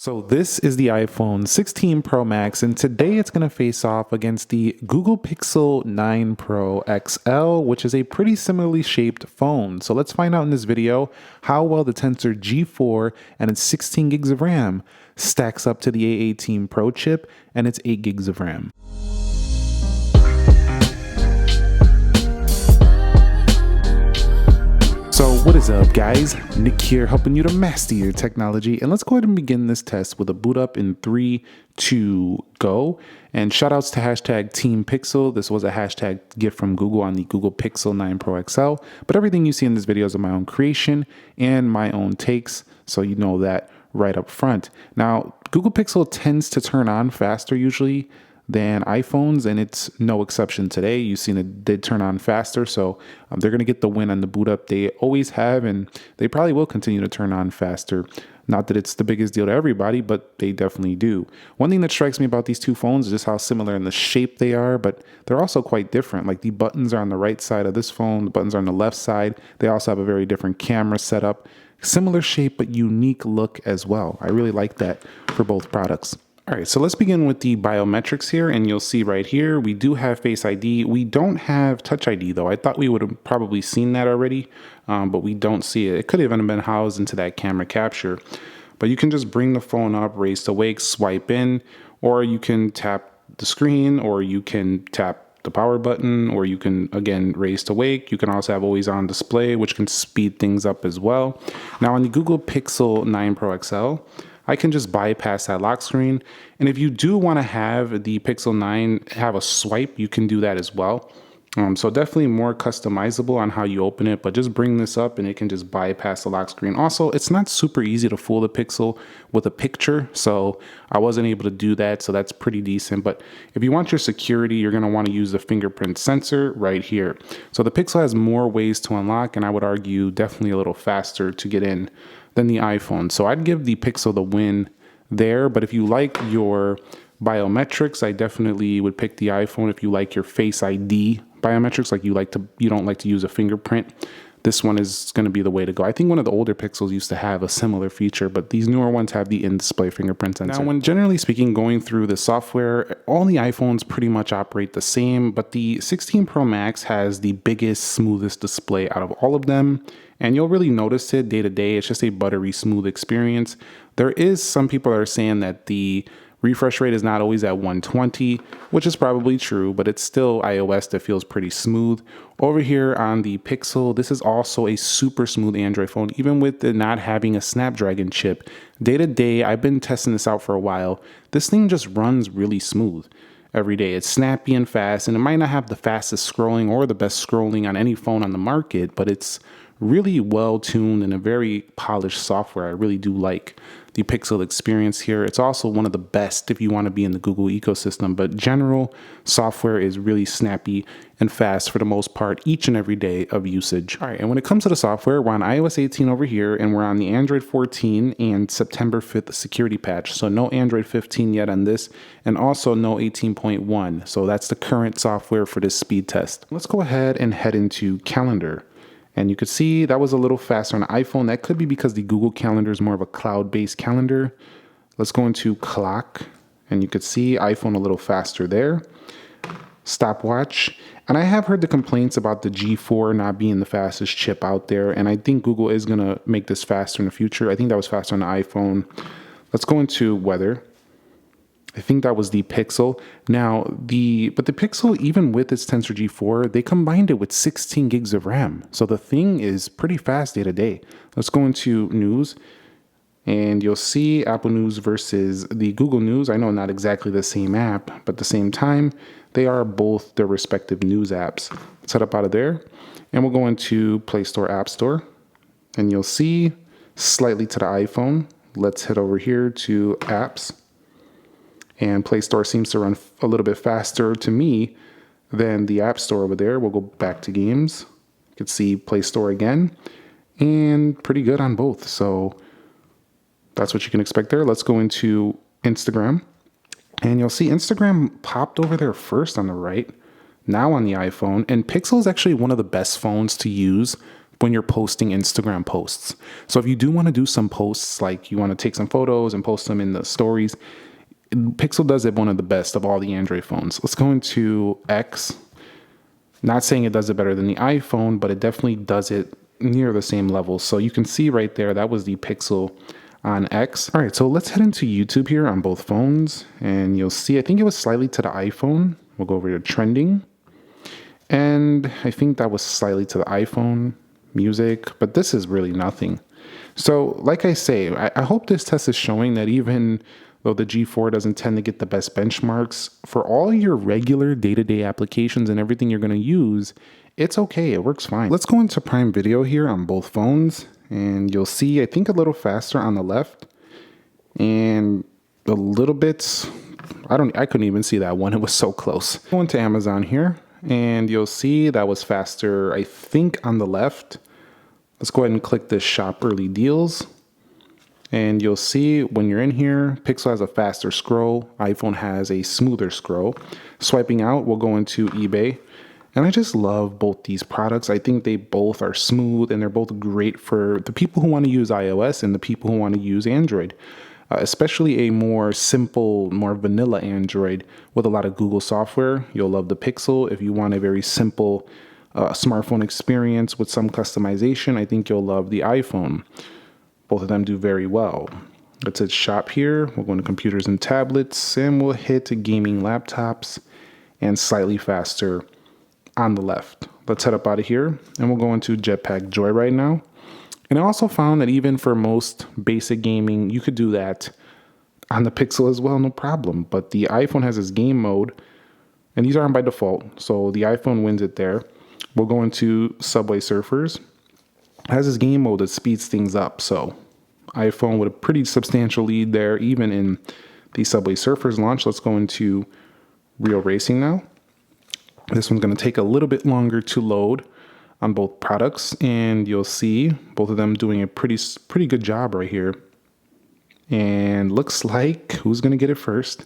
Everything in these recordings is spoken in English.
So this is the iPhone 16 Pro Max, and today it's going to face off against the Google Pixel 9 Pro XL, which is a pretty similarly shaped phone. So let's find out in this video how well the Tensor G4 and its 16 gigs of RAM stacks up to the A18 Pro chip and its 8 gigs of RAM. So what is up, guys? Nick here, helping you to master your technology. And let's go ahead and begin this test with a boot up in 3, 2, go. And shout outs to hashtag Team Pixel. This was a hashtag gift from Google on the Google Pixel 9 Pro XL. But everything you see in this video is of my own creation and my own takes, so you know that right up front. Now, Google Pixel tends to turn on faster usually than iPhones, and it's no exception today. You've seen it did turn on faster, so they're going to get the win on the boot up. They always have, and they probably will continue to turn on faster. Not that it's the biggest deal to everybody, but they definitely do. One thing that strikes me about these two phones is just how similar in the shape they are, but they're also quite different. Like the buttons are on the right side of this phone, the buttons are on the left side. They also have a very different camera setup. Similar shape, but unique look as well. I really like that for both products. All right, so let's begin with the biometrics here, and you'll see right here, we do have Face ID. We don't have Touch ID though. I thought we would have probably seen that already, but we don't see it. It could have even been housed into that camera capture, but you can just bring the phone up, raise to wake, swipe in, or you can tap the screen, or you can tap the power button, or you can, again, raise to wake. You can also have always on display, which can speed things up as well. Now on the Google Pixel 9 Pro XL, I can just bypass that lock screen. And if you do want to have the Pixel 9 have a swipe, you can do that as well. So definitely more customizable on how you open it, but just bring this up and it can just bypass the lock screen. Also, it's not super easy to fool the Pixel with a picture, so I wasn't able to do that, so that's pretty decent. But if you want your security, you're going to want to use the fingerprint sensor right here. So the Pixel has more ways to unlock, and I would argue definitely a little faster to get in than the iPhone. So I'd give the Pixel the win there, but if you like your biometrics, I definitely would pick the iPhone. If you like your Face ID biometrics, like you don't like to use a fingerprint, this one is going to be the way to go. I think one of the older Pixels used to have a similar feature, but these newer ones have the in-display fingerprint sensor. Now, when generally speaking, going through the software, all the iPhones pretty much operate the same, but the 16 Pro Max has the biggest, smoothest display out of all of them. And you'll really notice it day to day. It's just a buttery smooth experience. There is some people that are saying that the refresh rate is not always at 120, which is probably true, but it's still iOS that feels pretty smooth. Over here on the Pixel, this is also a super smooth Android phone, even with it not having a Snapdragon chip. Day to day, I've been testing this out for a while. This thing just runs really smooth every day. It's snappy and fast, and it might not have the fastest scrolling or the best scrolling on any phone on the market, but it's really well tuned and a very polished software. I really do like the Pixel experience here. It's also one of the best if you want to be in the Google ecosystem, but general software is really snappy and fast for the most part each and every day of usage. All right, and when it comes to the software, we're on iOS 18 over here, and we're on the Android 14 and September 5th security patch. So no Android 15 yet on this, and also no 18.1. So that's the current software for this speed test. Let's go ahead and head into Calendar. And you could see that was a little faster on the iPhone. That could be because the Google Calendar is more of a cloud-based calendar. Let's go into Clock, and you could see iPhone a little faster there. Stopwatch. And I have heard the complaints about the G4 not being the fastest chip out there, and I think Google is going to make this faster in the future. I think that was faster on the iPhone. Let's go into Weather. I think that was the Pixel. Now, the Pixel, even with its Tensor G4, they combined it with 16 gigs of RAM. So the thing is pretty fast day to day. Let's go into News, and you'll see Apple News versus the Google News. I know not exactly the same app, but at the same time, they are both their respective news apps. Let's head up out of there, and we'll go into Play Store, App Store, and you'll see slightly to the iPhone. Let's head over here to Apps. And Play Store seems to run a little bit faster to me than the App Store over there. We'll go back to games. You can see Play Store again, and pretty good on both. So that's what you can expect there. Let's go into Instagram, and you'll see Instagram popped over there first on the right, now on the iPhone. And Pixel is actually one of the best phones to use when you're posting Instagram posts. So if you do want to do some posts, like you want to take some photos and post them in the stories, Pixel does it one of the best of all the Android phones. Let's go into X. Not saying it does it better than the iPhone, but it definitely does it near the same level. So you can see right there, that was the Pixel on X. All right, so let's head into YouTube here on both phones, and you'll see, I think it was slightly to the iPhone. We'll go over to trending, and I think that was slightly to the iPhone, music, but this is really nothing. So like I say, I hope this test is showing that even though the G4 doesn't tend to get the best benchmarks, for all your regular day-to-day applications and everything you're going to use, it's okay, it works fine. Let's go into Prime Video here on both phones, and you'll see, I think a little faster on the left, and a little bit, I couldn't even see that one, it was so close. Go into Amazon here, and you'll see that was faster, I think on the left. Let's go ahead and click this Shop Early Deals. And you'll see when you're in here, Pixel has a faster scroll, iPhone has a smoother scroll. Swiping out, we'll go into eBay. And I just love both these products. I think they both are smooth and they're both great for the people who want to use iOS and the people who want to use Android. Especially a more simple, more vanilla Android with a lot of Google software. You'll love the Pixel. If you want a very simple smartphone experience with some customization, I think you'll love the iPhone. Both of them do very well. Let's hit shop here. We'll go into computers and tablets, and we'll hit gaming laptops and slightly faster on the left. Let's head up out of here, and we'll go into Jetpack Joyride now. And I also found that even for most basic gaming, you could do that on the Pixel as well, no problem. But the iPhone has this game mode, and these aren't by default, so the iPhone wins it there. We'll go into Subway Surfers. It has this game mode that speeds things up, so iPhone with a pretty substantial lead there, even in the Subway Surfers launch. Let's go into Real Racing now. This one's going to take a little bit longer to load on both products, and you'll see both of them doing a pretty good job right here. And looks like, who's going to get it first?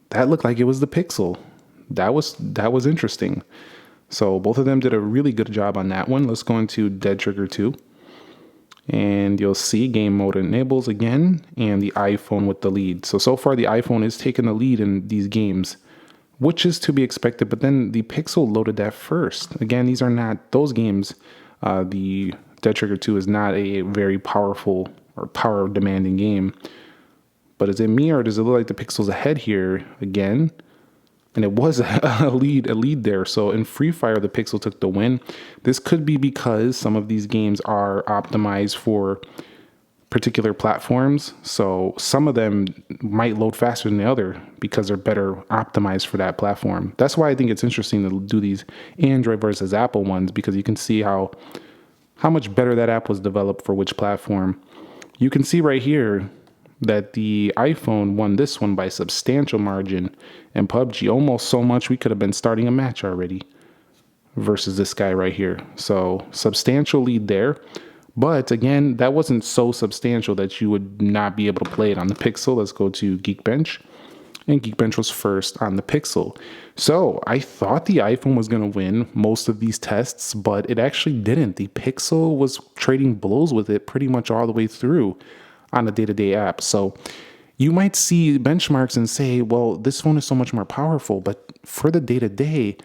That looked like it was the Pixel. That was interesting. So both of them did a really good job on that one. Let's go into Dead Trigger 2. And you'll see game mode enables again, and the iPhone with the lead. So far the iPhone is taking the lead in these games, which is to be expected, but then the Pixel loaded that first. Again, these are not those games. The Dead Trigger 2 is not a very powerful or power demanding game. But is it me, or does it look like the Pixel's ahead here again? And it was a lead there. So in Free Fire, the Pixel took the win. This could be because some of these games are optimized for particular platforms. So some of them might load faster than the other because they're better optimized for that platform. That's why I think it's interesting to do these Android versus Apple ones, because you can see how much better that app was developed for which platform. You can see right here that the iPhone won this one by a substantial margin, and PUBG almost so much we could have been starting a match already versus this guy right here. So substantial lead there. But again, that wasn't so substantial that you would not be able to play it on the Pixel. Let's go to Geekbench. And Geekbench was first on the Pixel. So I thought the iPhone was going to win most of these tests, but it actually didn't. The Pixel was trading blows with it pretty much all the way through on a day-to-day app. So you might see benchmarks and say, well, this phone is so much more powerful, but for the day-to-day,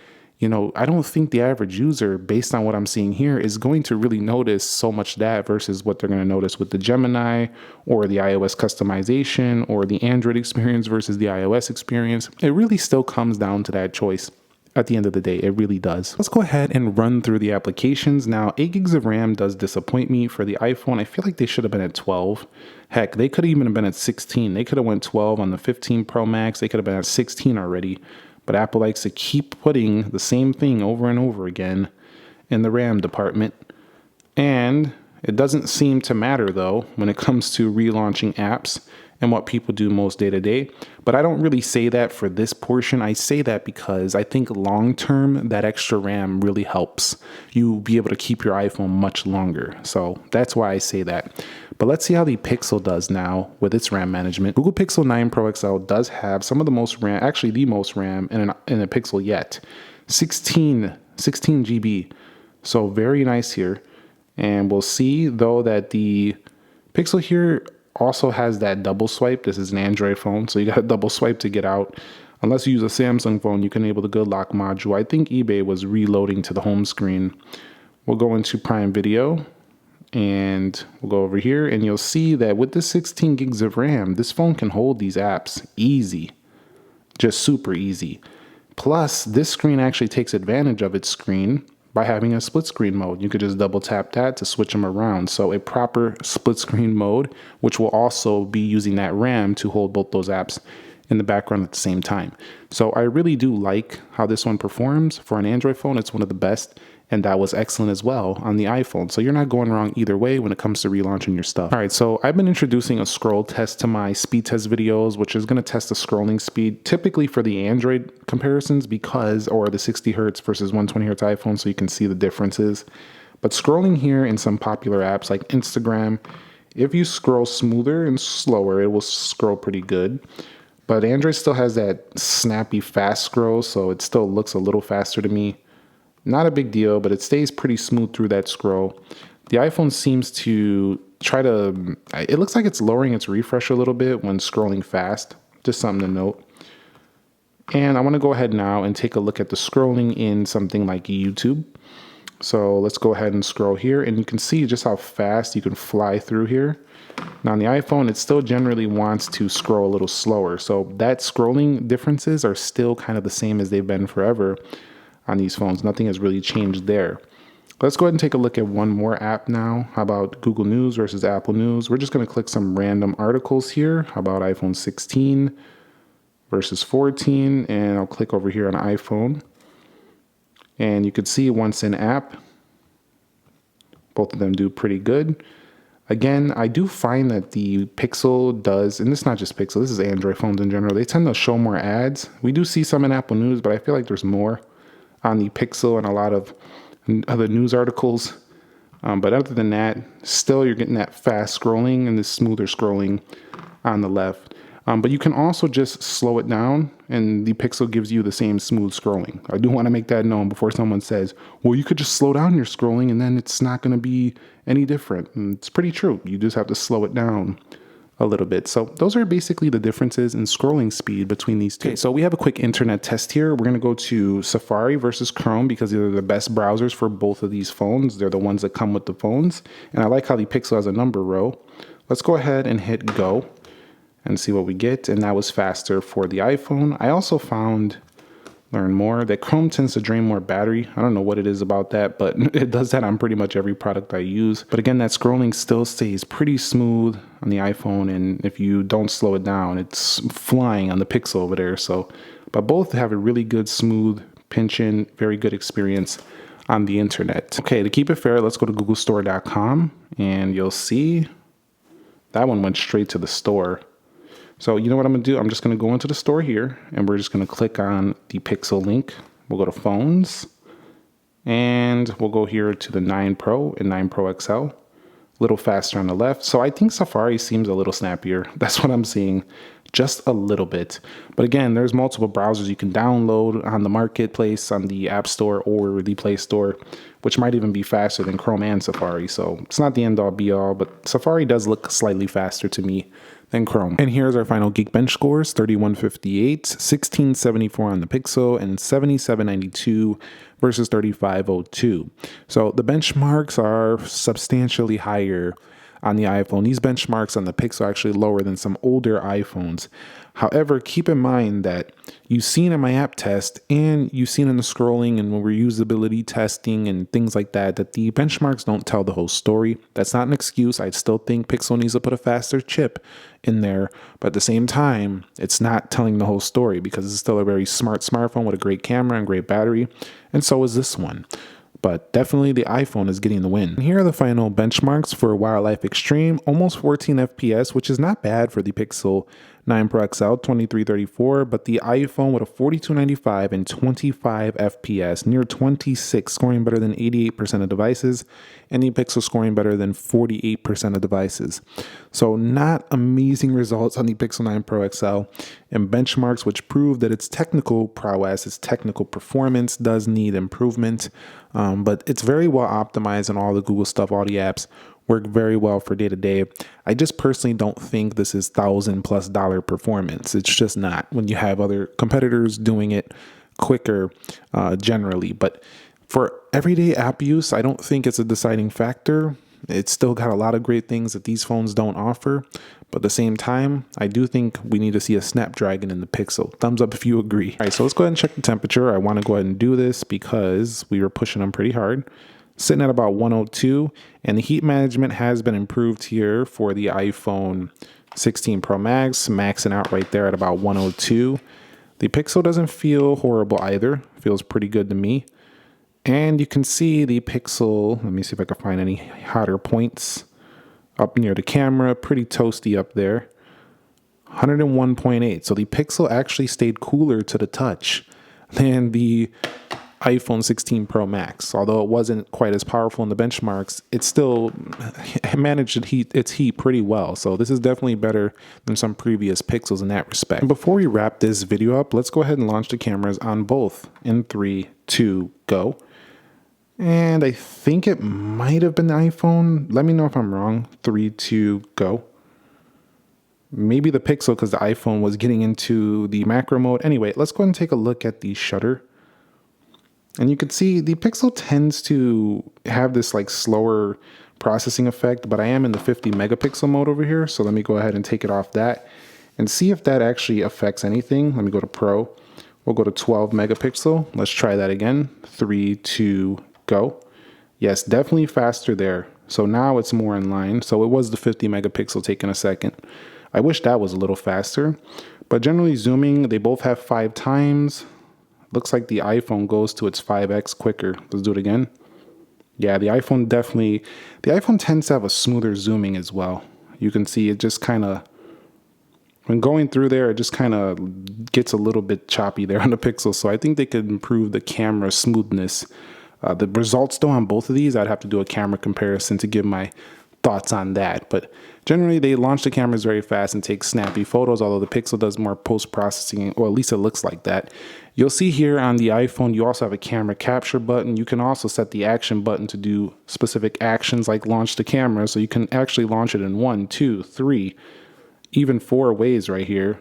I don't think the average user, based on what I'm seeing here, is going to really notice so much that versus what they're going to notice with the Gemini or the iOS customization or the Android experience versus the iOS experience. It really still comes down to that choice. At the end of the day, it really does. Let's go ahead and run through the applications. Now, 8 gigs of RAM does disappoint me for the iPhone. I feel like they should have been at 12. Heck, they could even have been at 16. They could have went 12 on the 15 Pro Max. They could have been at 16 already. But Apple likes to keep putting the same thing over and over again in the RAM department. And it doesn't seem to matter, though, when it comes to relaunching apps and what people do most day to day. But I don't really say that for this portion. I say that because I think long term, that extra RAM really helps you be able to keep your iPhone much longer. So that's why I say that. But let's see how the Pixel does now with its RAM management. Google Pixel 9 Pro XL does have some of the most RAM, actually the most RAM in a Pixel yet. 16 GB. So very nice here. And we'll see though that the Pixel here also has that double swipe. This is an Android phone, so you got a double swipe to get out. Unless you use a Samsung phone, you can enable the good lock module. I think eBay was reloading to the home screen. We'll go into Prime Video and we'll go over here and you'll see that with the 16 gigs of RAM, this phone can hold these apps easy, just super easy. Plus, this screen actually takes advantage of its screen by having a split screen mode. You could just double tap that to switch them around. So a proper split screen mode, which will also be using that RAM to hold both those apps in the background at the same time. So I really do like how this one performs. For an Android phone, it's one of the best. And that was excellent as well on the iPhone. So you're not going wrong either way when it comes to relaunching your stuff. All right, so I've been introducing a scroll test to my speed test videos, which is going to test the scrolling speed, typically for the Android comparisons or the 60 hertz versus 120 hertz iPhone, so you can see the differences. But scrolling here in some popular apps like Instagram, if you scroll smoother and slower, it will scroll pretty good. But Android still has that snappy fast scroll, so it still looks a little faster to me. Not a big deal, but it stays pretty smooth through that scroll. The iPhone seems to it looks like it's lowering its refresh a little bit when scrolling fast. Just something to note. And I want to go ahead now and take a look at the scrolling in something like YouTube. So let's go ahead and scroll here, and you can see just how fast you can fly through here. Now on the iPhone, it still generally wants to scroll a little slower. So that scrolling differences are still kind of the same as they've been forever on these phones. Nothing has really changed there. Let's go ahead and take a look at one more app now. How about Google News versus Apple News? We're just going to click some random articles here. How about iPhone 16 versus 14? And I'll click over here on iPhone. And you can see once in app, both of them do pretty good. Again, I do find that the Pixel does, and this is not just Pixel, this is Android phones in general, they tend to show more ads. We do see some in Apple News, but I feel like there's more on the Pixel and a lot of other news articles. But other than that, still you're getting that fast scrolling and the smoother scrolling on the left. But you can also just slow it down and the Pixel gives you the same smooth scrolling. I do want to make that known before someone says, well, you could just slow down your scrolling and then it's not going to be any different. And it's pretty true. You just have to slow it down a little bit. So those are basically the differences in scrolling speed between these two. Okay, so we have a quick internet test here. We're going to go to Safari versus Chrome because they're the best browsers for both of these phones. They're the ones that come with the phones. And I like how the Pixel has a number row. Let's go ahead and hit go and see what we get. And that was faster for the iPhone. I also found, learn more, that Chrome tends to drain more battery. I don't know what it is about that, but it does that on pretty much every product I use. But again, that scrolling still stays pretty smooth on the iPhone. And if you don't slow it down, it's flying on the Pixel over there. So, but both have a really good, smooth pinch-in, very good experience on the internet. Okay, to keep it fair, let's go to googlestore.com and you'll see that one went straight to the store. So you know what I'm going to do? I'm just going to go into the store here and we're just going to click on the Pixel link. We'll go to phones and we'll go here to the 9 Pro and 9 Pro XL. A little faster on the left. So I think Safari seems a little snappier. That's what I'm seeing, just a little bit. But again, there's multiple browsers you can download on the marketplace, on the App Store or the Play Store, which might even be faster than Chrome and Safari. So it's not the end all be all, but Safari does look slightly faster to me than Chrome. And here's our final Geekbench scores: 3158, 1674 on the Pixel, and 7792 versus 3502. So the benchmarks are substantially higher on the iPhone. These benchmarks on the Pixel are actually lower than some older iPhones. However, keep in mind that you've seen in my app test and you've seen in the scrolling and when we're usability testing and things like that, that the benchmarks don't tell the whole story. That's not an excuse. I still think Pixel needs to put a faster chip in there, but at the same time, it's not telling the whole story because it's still a very smart smartphone with a great camera and great battery, and so is this one. But definitely the iPhone is getting the win. And here are the final benchmarks for Wildlife Extreme, almost 14 FPS, which is not bad for the Pixel 9 Pro XL, 2334, but the iPhone with a 4295 and 25 FPS, near 26, scoring better than 88% of devices, and the Pixel scoring better than 48% of devices. So not amazing results on the Pixel 9 Pro XL, and benchmarks which prove that its technical prowess, its technical performance does need improvement, but it's very well optimized on all the Google stuff, all the apps work very well for day to day. I just personally don't think this is $1,000+ performance. It's just not when you have other competitors doing it quicker generally. But for everyday app use, I don't think it's a deciding factor. It's still got a lot of great things that these phones don't offer. But at the same time, I do think we need to see a Snapdragon in the Pixel. Thumbs up if you agree. All right, so let's go ahead and check the temperature. I want to go ahead and do this because we were pushing them pretty hard. Sitting at about 102, and the heat management has been improved here for the iPhone 16 Pro Max, maxing out right there at about 102. The Pixel doesn't feel horrible either. Feels pretty good to me. And you can see the Pixel, let me see if I can find any hotter points up near the camera, pretty toasty up there. 101.8. So the Pixel actually stayed cooler to the touch than the iPhone 16 Pro Max. Although it wasn't quite as powerful in the benchmarks, it still managed its heat pretty well. So this is definitely better than some previous Pixels in that respect. And before we wrap this video up, let's go ahead and launch the cameras on both in 3, 2, go. And I think it might have been the iPhone. Let me know if I'm wrong. 3, 2, go. Maybe the Pixel because the iPhone was getting into the macro mode. Anyway, let's go ahead and take a look at the shutter. And you can see the Pixel tends to have this like slower processing effect, but I am in the 50 megapixel mode over here. So let me go ahead and take it off that and see if that actually affects anything. Let me go to Pro. We'll go to 12 megapixel. Let's try that again. 3, 2, go. Yes, definitely faster there. So now it's more in line. So it was the 50 megapixel taking a second. I wish that was a little faster, but generally zooming, they both have 5 times. Looks like the iPhone goes to its 5x quicker. Let's do it again. Yeah, the iPhone tends to have a smoother zooming as well. You can see it just kind of, when going through there, it just kind of gets a little bit choppy there on the Pixel. So I think they could improve the camera smoothness. The results though on both of these, I'd have to do a camera comparison to give my thoughts on that. But generally they launch the cameras very fast and take snappy photos, although the Pixel does more post-processing, or at least it looks like that. You'll see here on the iPhone, you also have a camera capture button. You can also set the action button to do specific actions like launch the camera. So you can actually launch it in 1, 2, 3, even 4 ways right here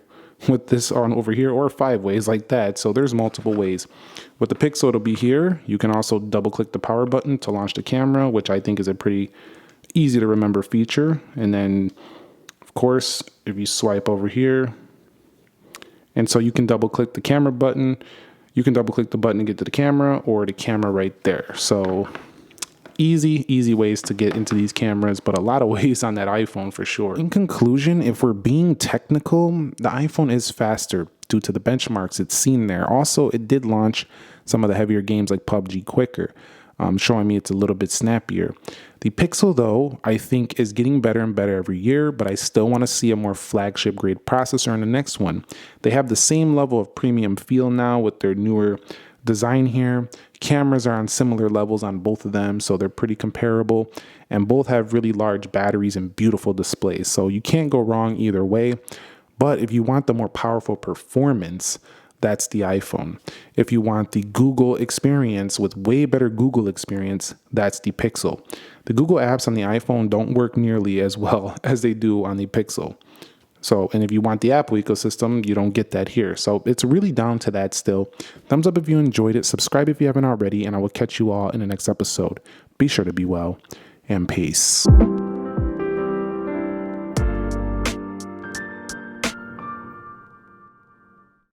with this on over here, or 5 ways like that. So there's multiple ways. With the Pixel, it'll be here. You can also double click the power button to launch the camera, which I think is a pretty easy to remember feature. And then of course, if you swipe over here, and so you can double click the camera button, you can double click the button to get to the camera, or the camera right there. So easy ways to get into these cameras, but a lot of ways on that iPhone for sure. In conclusion, if we're being technical, the iPhone is faster due to the benchmarks it's seen there. Also, it did launch some of the heavier games like PUBG quicker, showing me it's a little bit snappier. The Pixel, though, I think is getting better and better every year, but I still want to see a more flagship grade processor in the next one. They have the same level of premium feel now with their newer design here. Cameras are on similar levels on both of them, so they're pretty comparable, and both have really large batteries and beautiful displays, so you can't go wrong either way. But if you want the more powerful performance, that's the iPhone. If you want the Google experience with way better Google experience, that's the Pixel. The Google apps on the iPhone don't work nearly as well as they do on the Pixel. So, and if you want the Apple ecosystem, you don't get that here. So it's really down to that still. Thumbs up if you enjoyed it. Subscribe if you haven't already, and I will catch you all in the next episode. Be sure to be well, and peace.